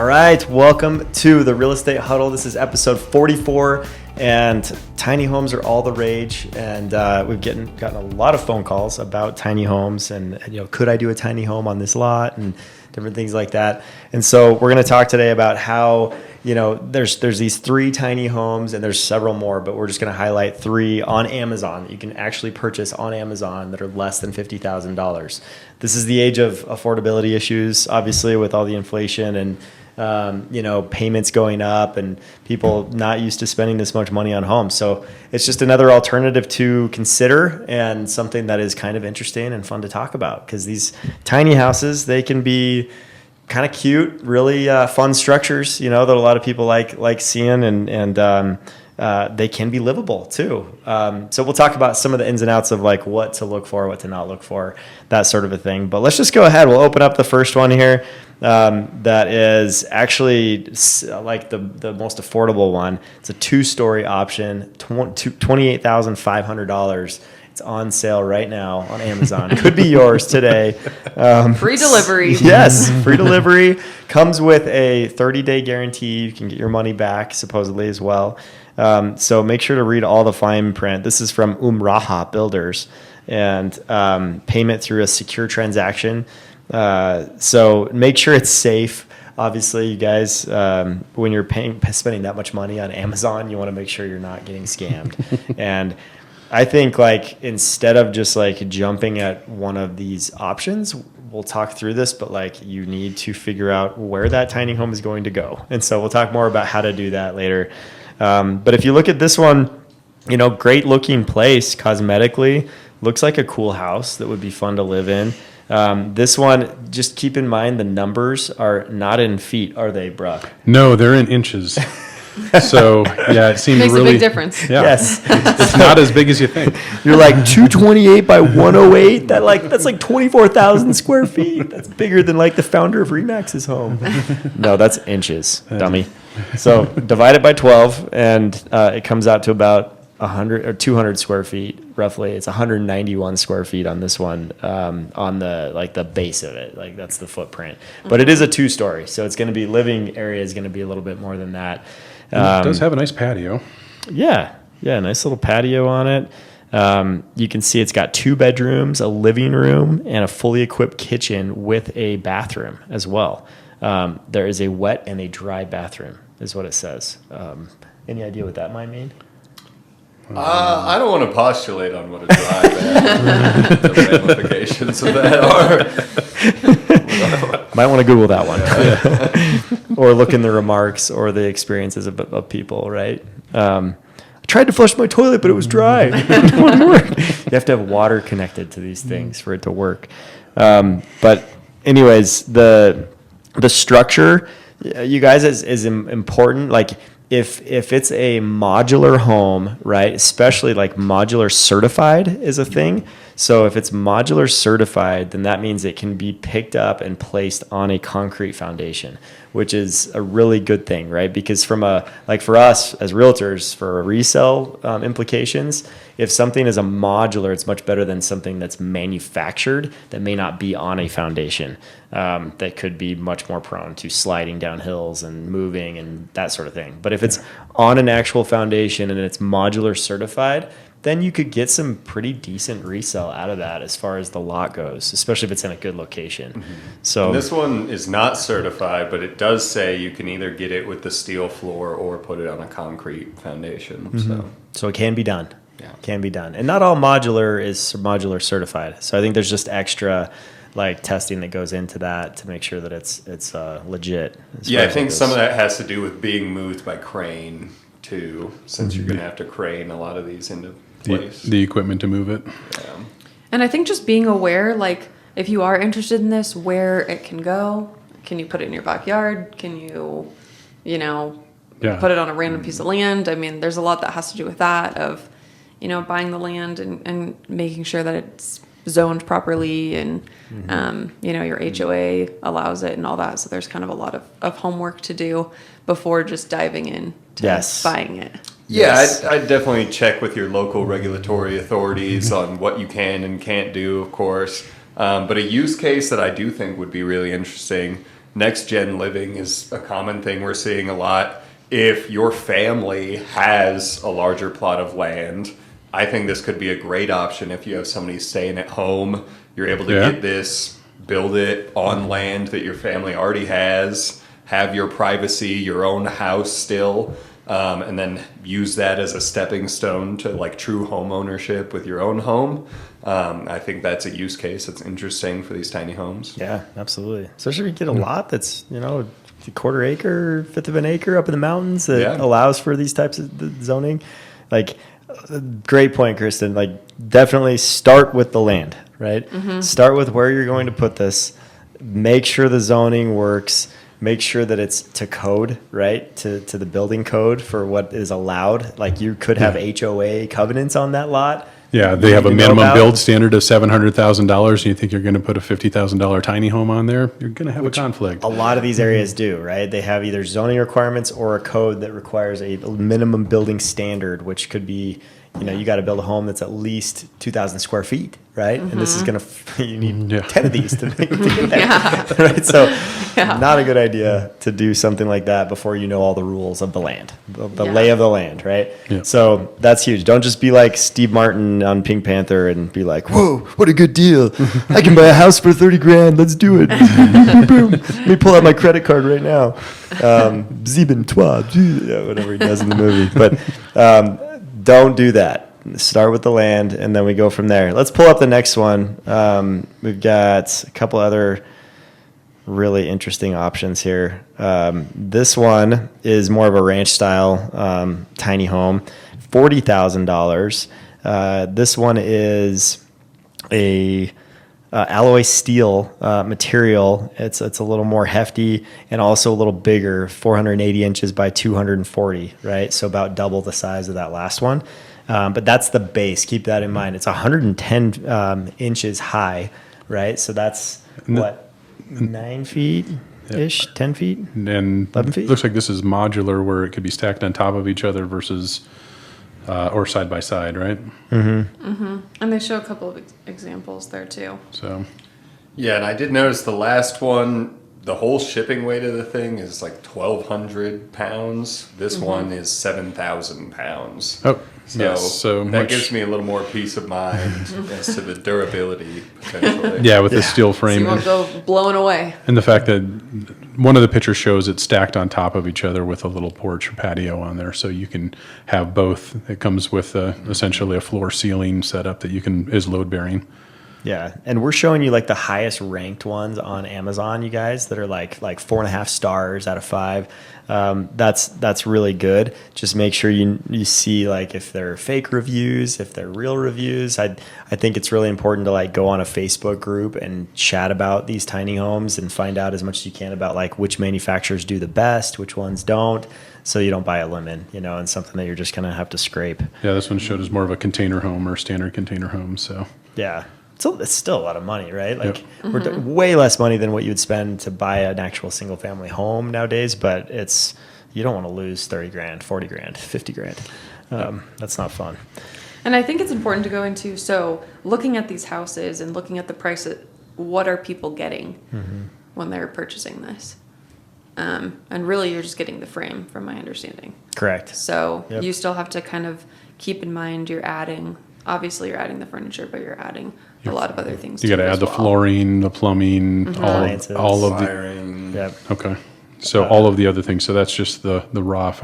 All right, welcome to the Real Estate Huddle. This is episode 44, and tiny homes are all the rage. And we've gotten a lot of phone calls about tiny homes, and could I do a tiny home on this lot, and different things like that. And so we're going to talk today about how there's these 3 tiny homes, and there's several more, but we're just going to highlight 3 on Amazon that you can actually purchase on Amazon that are less than $50,000. This is the age of affordability issues, obviously, with all the inflation and payments going up and people not used to spending this much money on homes. So it's just another alternative to consider, and something that is kind of interesting and fun to talk about, because these tiny houses, they can be kind of cute, really fun structures, that a lot of people like seeing, and they can be livable too. So we'll talk about some of the ins and outs of like what to look for, what to not look for, that sort of a thing. But let's just go ahead. We'll open up the first one here. That is actually like the most affordable one. It's a 2-story option, $28,500. It's on sale right now on Amazon. Could be yours today. Free delivery. Yes, free delivery. Comes with a 30-day guarantee. You can get your money back supposedly as well. So make sure to read all the fine print. This is from Umraha Builders, and payment through a secure transaction. So make sure it's safe. Obviously, you guys, when you're spending that much money on Amazon, you want to make sure you're not getting scammed. And I think instead of just jumping at one of these options, we'll talk through this, but you need to figure out where that tiny home is going to go. And so we'll talk more about how to do that later. But if you look at this one, great looking place cosmetically, looks like a cool house that would be fun to live in. This one, just keep in mind the numbers are not in feet, are they, Brock? No, they're in inches. So yeah, it seems makes really a big difference. Yeah. Yes, it's not as big as you think. You're 228 by 108. That's 24,000 square feet. That's bigger than the founder of Remax's home. No, that's inches, dummy. So divide it by 12, and it comes out to about 100 or 200 square feet roughly. It's 191 square feet on this one, on the the base of it. That's the footprint. But it is a 2-story, so it's going to be living area is going to be a little bit more than that. It does have a nice patio. Yeah, nice little patio on it. You can see it's got 2 bedrooms, a living room, and a fully equipped kitchen with a bathroom as well. There is a wet and a dry bathroom, is what it says. Any idea what that might mean? I don't want to postulate on what a dry bathroom, the ramifications of that are. Might want to Google that one. Or look in the remarks or the experiences of people, right? I tried to flush my toilet, but it was dry. It didn't work. You have to have water connected to these things for it to work. But anyways, the structure, you guys, is important. If it's a modular home, right, especially modular certified is a thing. So if it's modular certified, then that means it can be picked up and placed on a concrete foundation, which is a really good thing, right? Because from for us as realtors, for resale implications, if something is a modular, it's much better than something that's manufactured that may not be on a foundation, that could be much more prone to sliding down hills and moving and that sort of thing. But if it's on an actual foundation and it's modular certified, then you could get some pretty decent resale out of that as far as the lot goes, especially if it's in a good location. Mm-hmm. So and this one is not certified, but it does say you can either get it with the steel floor or put it on a concrete foundation. Mm-hmm. So it can be done. Yeah. Can be done. And not all modular is modular certified. So I think there's just extra testing that goes into that to make sure that it's legit. Yeah, I think some of that has to do with being moved by crane too, since you're going to have to crane a lot of these into place. The equipment to move it. Yeah. And I think just being aware, if you are interested in this, where it can go. Can you put it in your backyard? Can you, put it on a random piece of land? I mean, there's a lot that has to do with that of, buying the land and making sure that it's zoned properly and, your HOA allows it and all that. So there's kind of a lot of homework to do before just diving in to buying it. Yeah, yes. I'd definitely check with your local regulatory authorities on what you can and can't do, of course. But a use case that I do think would be really interesting next gen living is a common thing we're seeing a lot. If your family has a larger plot of land, I think this could be a great option if you have somebody staying at home. You're able to get this, build it on land that your family already has, have your privacy, your own house still, and then use that as a stepping stone to like true home ownership with your own home. I think that's a use case that's interesting for these tiny homes. Yeah, absolutely. Especially if you get a lot that's, a quarter acre, fifth of an acre up in the mountains that allows for these types of zoning. Like, great point, Kristen. Like, definitely start with the land, right? Mm-hmm. Start with where you're going to put this. Make sure the zoning works. Make sure that it's to code, right? To the building code for what is allowed. Like, you could have HOA covenants on that lot. Yeah, they have a minimum build standard of $700,000, and you think you're going to put a $50,000 tiny home on there, you're going to have a conflict. A lot of these areas do, right? They have either zoning requirements or a code that requires a minimum building standard, which could be, you got to build a home that's at least 2,000 square feet, right? Mm-hmm. And this is going to, you need 10 of these to make it there, right? So not a good idea to do something like that before you know all the rules of the land, the lay of the land, right? Yeah. So that's huge. Don't just be like Steve Martin on Pink Panther and be like, whoa, what a good deal. I can buy a house for $30,000. Let's do it. Boom. Let me pull out my credit card right now. Sieben, trois, whatever he does in the movie. But don't do that. Start with the land, and then we go from there. Let's pull up the next one. We've got a couple other really interesting options here. This one is more of a ranch style tiny home, $40,000. This one is a alloy steel material. It's a little more hefty and also a little bigger, 480 inches by 240, right? So about double the size of that last one. But that's the base. Keep that in mind. It's 110 inches high, right? So that's 9 feet-ish, 10 feet, and 11 feet? Looks like this is modular, where it could be stacked on top of each other versus or side by side, right? Mm-hmm. Mm-hmm. And they show a couple of examples there too. So, yeah, and I did notice the last one, the whole shipping weight of the thing is like 1,200 pounds. This one is 7,000 pounds. Oh, yes. So that gives me a little more peace of mind as to the durability potentially. Yeah, with the steel frame. So you won't go blowing away. And the fact that one of the pictures shows it stacked on top of each other with a little porch or patio on there, so you can have both. It comes with essentially a floor ceiling setup that is load bearing. Yeah, and we're showing you like the highest ranked ones on Amazon, you guys, that are like 4.5 stars out of 5. That's really good. Just make sure you see like if they're fake reviews, if they're real reviews. I think it's really important to like go on a Facebook group and chat about these tiny homes and find out as much as you can about like which manufacturers do the best, which ones don't, so you don't buy a lemon, and something that you're just gonna have to scrape. Yeah, this one showed as more of a container home or standard container home. So yeah. So it's still a lot of money, right? Like we're way less money than what you would spend to buy an actual single family home nowadays, but you don't want to lose $30,000, $40,000, $50,000. That's not fun. And I think it's important to go into, so looking at these houses and looking at the price, what are people getting when they're purchasing this? And really you're just getting the frame from my understanding. Correct. So you still have to kind of keep in mind obviously you're adding the furniture, but you're adding a lot of other things. You got to add the flooring, the plumbing, all of the wiring. Yep. Okay. So all of the other things. So that's just the raw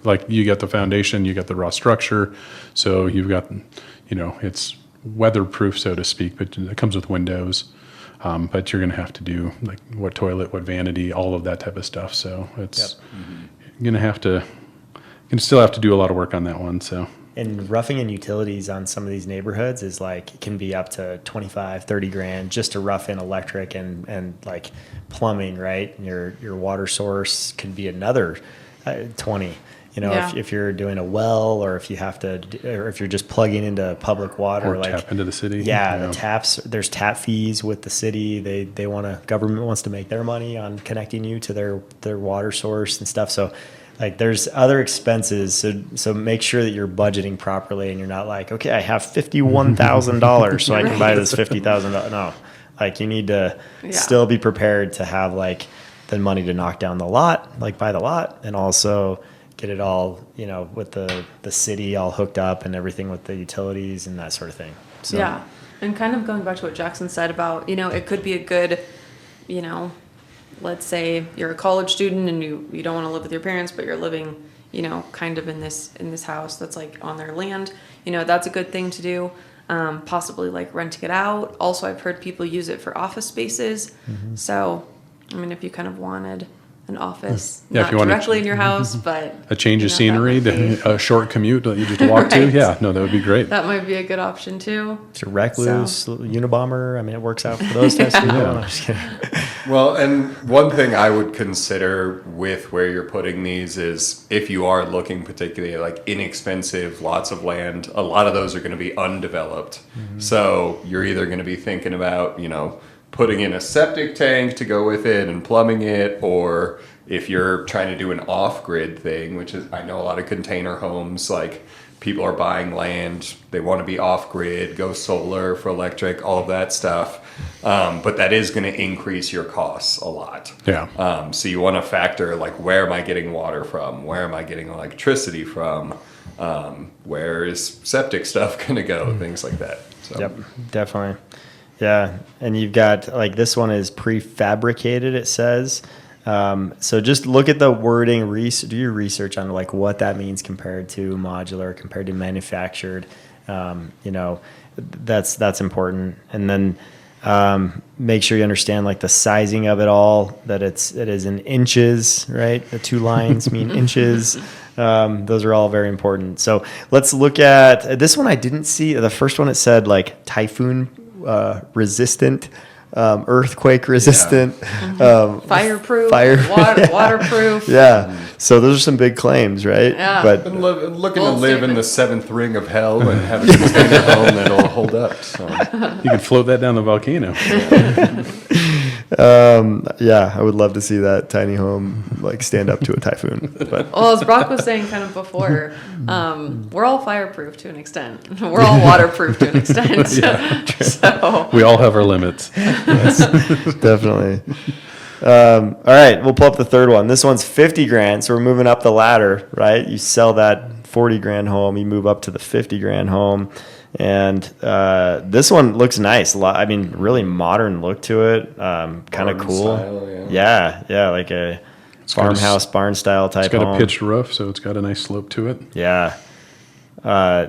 like you got the foundation, you got the raw structure. So you've got, it's weatherproof, so to speak, but it comes with windows. But you're going to have to do like what toilet, what vanity, all of that type of stuff. So it's you're going to still have to do a lot of work on that one. So. And roughing and utilities on some of these neighborhoods is like, it can be up to $25,000-$30,000 just to rough in electric and like plumbing, right? And your water source can be another 20. If you're doing a well, or if you have to, or if you're just plugging into public water, or tap into the city. Yeah, the taps. There's tap fees with the city. Government wants to make their money on connecting you to their water source and stuff. So. Like there's other expenses, so make sure that you're budgeting properly and you're not like, okay, I have $51,000, so I can buy this $50,000. No, Like you need to still be prepared to have like the money to knock down the lot, like buy the lot, and also get it all, with the city all hooked up and everything with the utilities and that sort of thing. So. Yeah. And kind of going back to what Jackson said about, it could be a good, let's say you're a college student and you don't want to live with your parents, but you're living, kind of in this house that's like on their land. That's a good thing to do. Possibly like renting it out. Also, I've heard people use it for office spaces. Mm-hmm. So, I mean, if you kind of wanted an office, not if you directly in your house, but a change of scenery, a short commute that you just walk to. Yeah, no, that would be great. That might be a good option too. It's a Recluse, Unabomber. I mean, it works out for those types of people. No, I'm just kidding. Well, and one thing I would consider with where you're putting these is if you are looking particularly like inexpensive lots of land, a lot of those are going to be undeveloped. Mm-hmm. So you're either going to be thinking about, putting in a septic tank to go with it and plumbing it, or if you're trying to do an off-grid thing, which is, I know a lot of container homes, like people are buying land, they want to be off-grid, go solar for electric, all of that stuff. But that is going to increase your costs a lot. Yeah. So you want to factor, like, where am I getting water from? Where am I getting electricity from? Where is septic stuff going to go? Things like that. So. Yep, definitely. Yeah, and you've got, like, this one is prefabricated, it says. So just look at the wording, do your research on, like, what that means compared to modular, compared to manufactured. That's important. And then make sure you understand, like, the sizing of it all, that it is in inches, right? The two lines mean inches. Those are all very important. So let's look at this one. I didn't see the first one. It said, like, typhoon resistant, earthquake resistant, fireproof, waterproof. waterproof. Yeah. So those are some big claims, right? Yeah. But looking to live in the seventh ring of hell and have a container home that'll hold up. So you can float that down the volcano. Yeah, I would love to see that tiny home like stand up to a typhoon. But well, as Brock was saying kind of before, we're all fireproof to an extent. We're all waterproof to an extent. So we all have our limits. Yes, definitely. All right, we'll pull up the third one. This one's 50 grand, so we're moving up the ladder, right? You sell that 40 grand home, you move up to the 50 grand home. And this one looks nice. Really modern look to it. Kind of cool. Style, yeah, like a farmhouse, barn style type home. It's got a pitched roof, so it's got a nice slope to it. Yeah.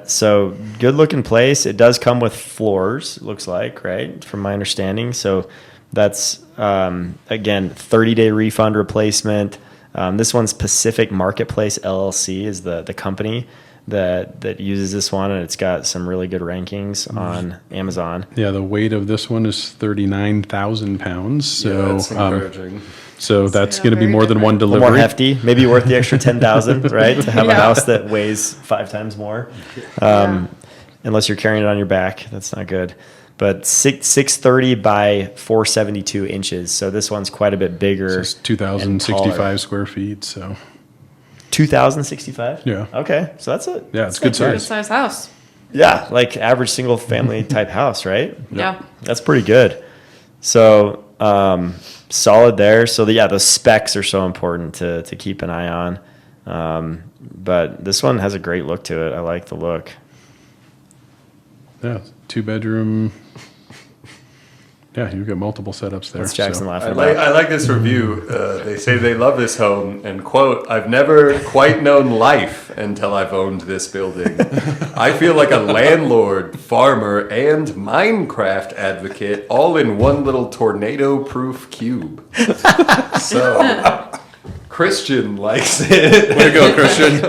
So good looking place. It does come with floors, it looks like, right? From my understanding. So that's, again, 30-day refund replacement. This one's Pacific Marketplace LLC is the company that uses this one, and it's got some really good rankings on Amazon. Yeah, the weight of this one is 39,000 pounds. So that's encouraging. So that's going to be more than one delivery. More hefty, maybe worth the extra 10,000, right? To have a house that weighs 5 times more, unless you're carrying it on your back, that's not good. But 630 by 472 inches. So this one's quite a bit bigger. So it's 2,065 square feet. So 2,065? Yeah. Okay, so that's it. Yeah, it's good size. Good size house. Yeah, like average single family type house, right? Yeah. That's pretty good. So solid there. So the specs are so important to keep an eye on. But this one has a great look to it. I like the look. Yeah, 2-bedroom. Yeah, you've got multiple setups there. That's Jackson laughing I like this review. They say they love this home, and quote, "I've never quite known life until I've owned this building. I feel like a landlord, farmer, and Minecraft advocate all in one little tornado-proof cube." So, Christian likes it. Way to go, Christian.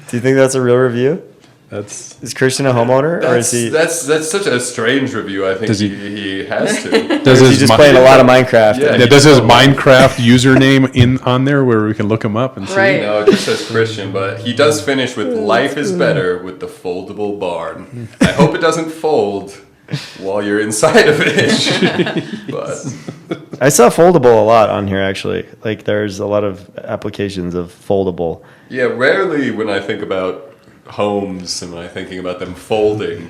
Do you think that's a real review? Is Christian a homeowner, or is he? That's such a strange review. I think he has to. Does he just playing a lot of Minecraft? Yeah, does his Minecraft username on there where we can look him up and see? Right. No, it just says Christian, but he does finish with "Life is better with the foldable barn." I hope it doesn't fold while you're inside of it. But I saw foldable a lot on here actually. Like there's a lot of applications of foldable. yeah, rarely when I think about homes am I thinking about them folding.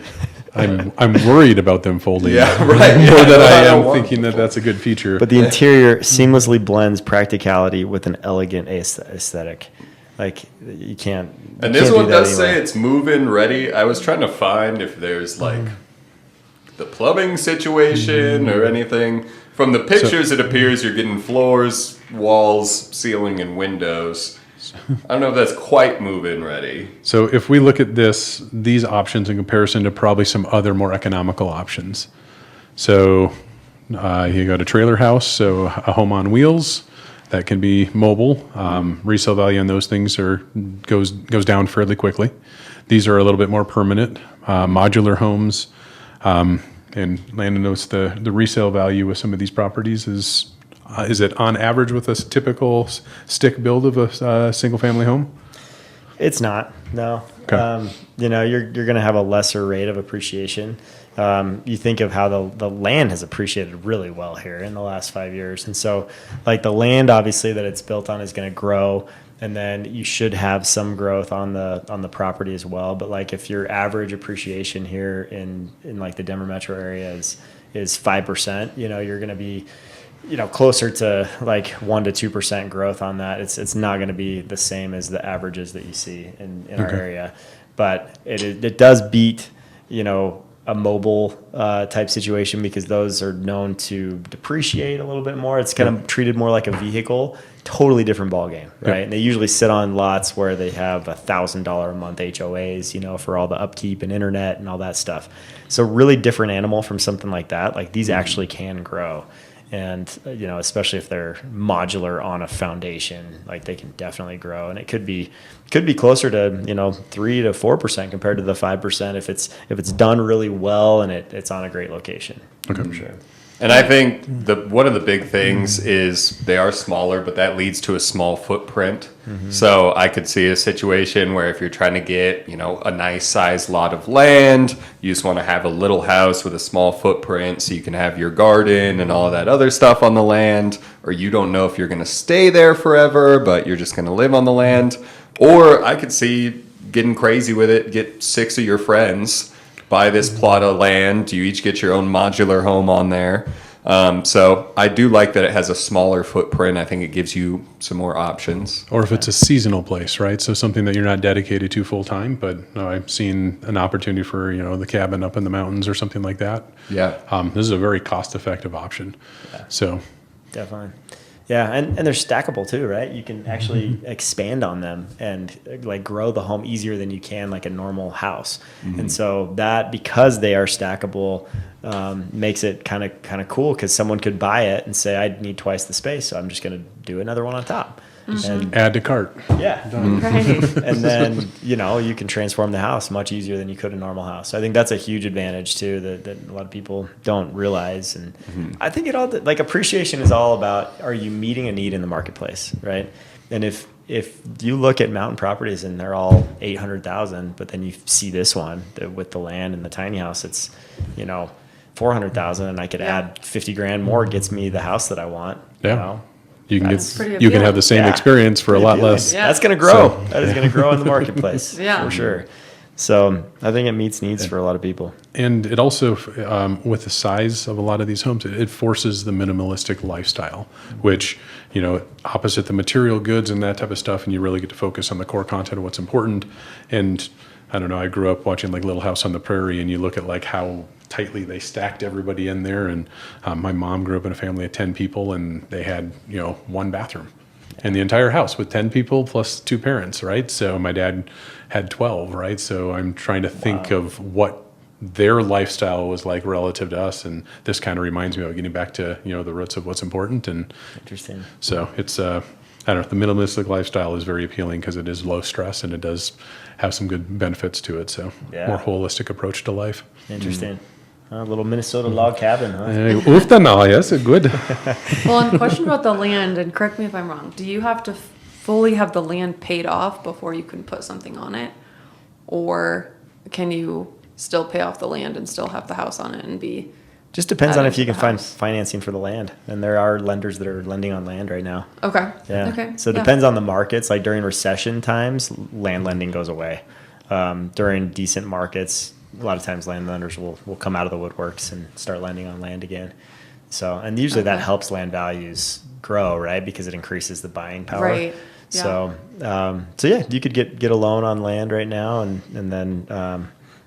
I'm worried about them folding. Yeah, right. More than I don't am want thinking that that's a good feature. But the interior seamlessly blends practicality with an elegant aesthetic. Like you can't. And you this can't one do that does say anywhere. it's move-in ready. I was trying to find if there's like the plumbing situation or anything. From the pictures, it appears you're getting floors, walls, ceiling, and windows. I don't know if that's quite move-in ready. So if we look at these options in comparison to probably some other more economical options. So you got a trailer house, so a home on wheels that can be mobile. Resale value on those things goes down fairly quickly. These are a little bit more permanent. Modular homes, and Landon notes the resale value with some of these properties is it on average with a typical stick build of a single family home? It's not. No. Okay. You're going to have a lesser rate of appreciation. You think of how the land has appreciated really well here in the last 5 years. And so like the land, obviously, that it's built on is going to grow. And then you should have some growth on the property as well. But like if your average appreciation here in like the Denver metro area is 5%, you're going to be, closer to like 1% to 2% growth on that. It's not going to be the same as the averages that you see in our area, but it does beat, a mobile type situation because those are known to depreciate a little bit more. It's kind of treated more like a vehicle, totally different ballgame, right? And they usually sit on lots where they have $1,000 a month HOAs, for all the upkeep and internet and all that stuff. So really different animal from something like that. Like these actually can grow. And, especially if they're modular on a foundation, like they can definitely grow. And it could be closer to, 3 to 4% compared to the 5% if it's done really well and it's on a great location. Okay. For sure. And I think one of the big things is they are smaller, but that leads to a small footprint. So I could see a situation where if you're trying to get, a nice sized lot of land, you just want to have a little house with a small footprint so you can have your garden and all that other stuff on the land, or you don't know if you're going to stay there forever, but you're just going to live on the land. Or I could see getting crazy with it, get 6 of your friends, buy this plot of land. You each get your own modular home on there. So I do like that it has a smaller footprint. I think it gives you some more options. Or if it's a seasonal place, right? So something that you're not dedicated to full time, but I've seen an opportunity for, the cabin up in the mountains or something like that. Yeah. This is a very cost-effective option. Yeah. So Definitely. Yeah, and they're stackable too, right? You can actually expand on them and like grow the home easier than you can like a normal house. And so that, because they are stackable, makes it kind of cool because someone could buy it and say, I need twice the space, so I'm just going to do another one on top. And add to cart. yeah. Right. And then, you can transform the house much easier than you could a normal house. So I think that's a huge advantage too that a lot of people don't realize. And I think like appreciation is all about, are you meeting a need in the marketplace, right? And if you look at mountain properties and they're all 800,000, but then you see this one with the land and the tiny house, it's, 400,000 and I could add 50 grand more, gets me the house that I want. Yeah. You can That's pretty you can have appealing. the same Yeah. experience for a lot less. Yeah. That's going to grow. That is going to grow in the marketplace. Yeah. For sure. So I think it meets needs for a lot of people. And it also, with the size of a lot of these homes, it forces the minimalistic lifestyle, which, opposite the material goods and that type of stuff, and you really get to focus on the core content of what's important. And I don't know, I grew up watching like Little House on the Prairie, and you look at like how tightly they stacked everybody in there. And my mom grew up in a family of 10 people, and they had, one bathroom in the entire house with 10 people plus 2 parents, right? So my dad had 12, right? So I'm trying to think of what their lifestyle was like relative to us, and this kind of reminds me of getting back to the roots of what's important. And Interesting. so it's I don't know, the minimalistic lifestyle is very appealing because it is low stress and it does have some good benefits to it. So more holistic approach to life. Interesting. A little Minnesota log cabin, huh? Yes, good. Well, and question about the land, and correct me if I'm wrong. Do you have to fully have the land paid off before you can put something on it, or can you still pay off the land and still have the house on it and be? Just depends on added if you to can the find house? financing for the land. And there are lenders that are lending on land right now. Okay. Yeah. Okay. So it depends on the markets. Like during recession times, land lending goes away. During decent markets, a lot of times landowners will come out of the woodworks and start lending on land again. So, and usually that helps land values grow, right? Because it increases the buying power. Right. Yeah. So yeah, you could get a loan on land right now, and then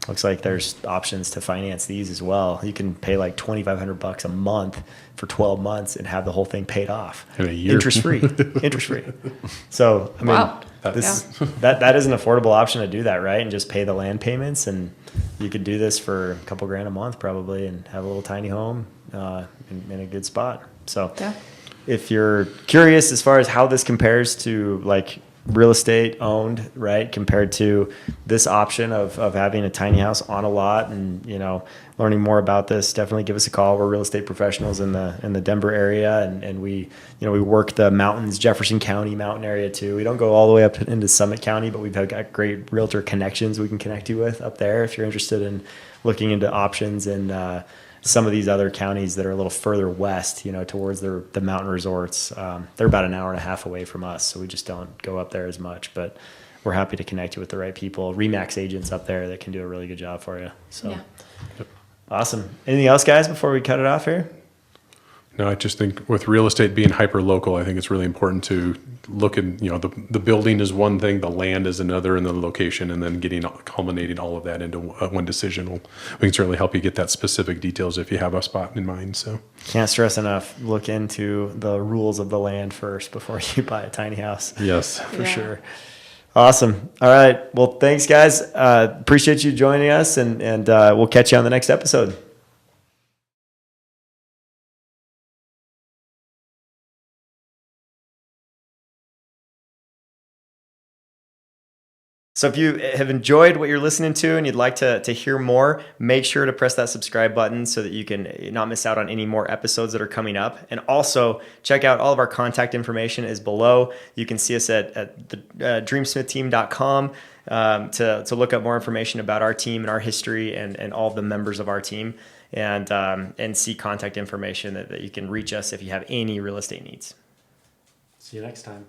looks like there's options to finance these as well. You can pay like $2,500 a month for 12 months and have the whole thing paid off in a year, interest free. So I mean, wow. that is an affordable option to do that, right? And just pay the land payments, and you could do this for a couple grand a month probably, and have a little tiny home in a good spot. So if you're curious as far as how this compares to like real estate owned, right, compared to this option of having a tiny house on a lot, and learning more about this, definitely give us a call. We're real estate professionals in the Denver area, and we work the mountains, Jefferson County mountain area too. We don't go all the way up into Summit County, but we've got great realtor connections we can connect you with up there if you're interested in looking into options in some of these other counties that are a little further west, towards the mountain resorts. They're about an hour and a half away from us, so we just don't go up there as much, but we're happy to connect you with the right people, RE/MAX agents up there that can do a really good job for you. So Awesome. Anything else, guys, before we cut it off here? No, I just think with real estate being hyper local, I think it's really important to look at, the building is one thing, the land is another, and the location, and then culminating all of that into one decision. We can certainly help you get that specific details if you have a spot in mind. So can't stress enough, look into the rules of the land first before you buy a tiny house. Yes, for sure. Awesome. All right. Well, thanks, guys. Appreciate you joining us, and we'll catch you on the next episode. So if you have enjoyed what you're listening to and you'd like to hear more, make sure to press that subscribe button so that you can not miss out on any more episodes that are coming up. And also check out all of our contact information is below. You can see us at the dreamsmithteam.com to look up more information about our team and our history and all of the members of our team, and see contact information that you can reach us if you have any real estate needs. See you next time.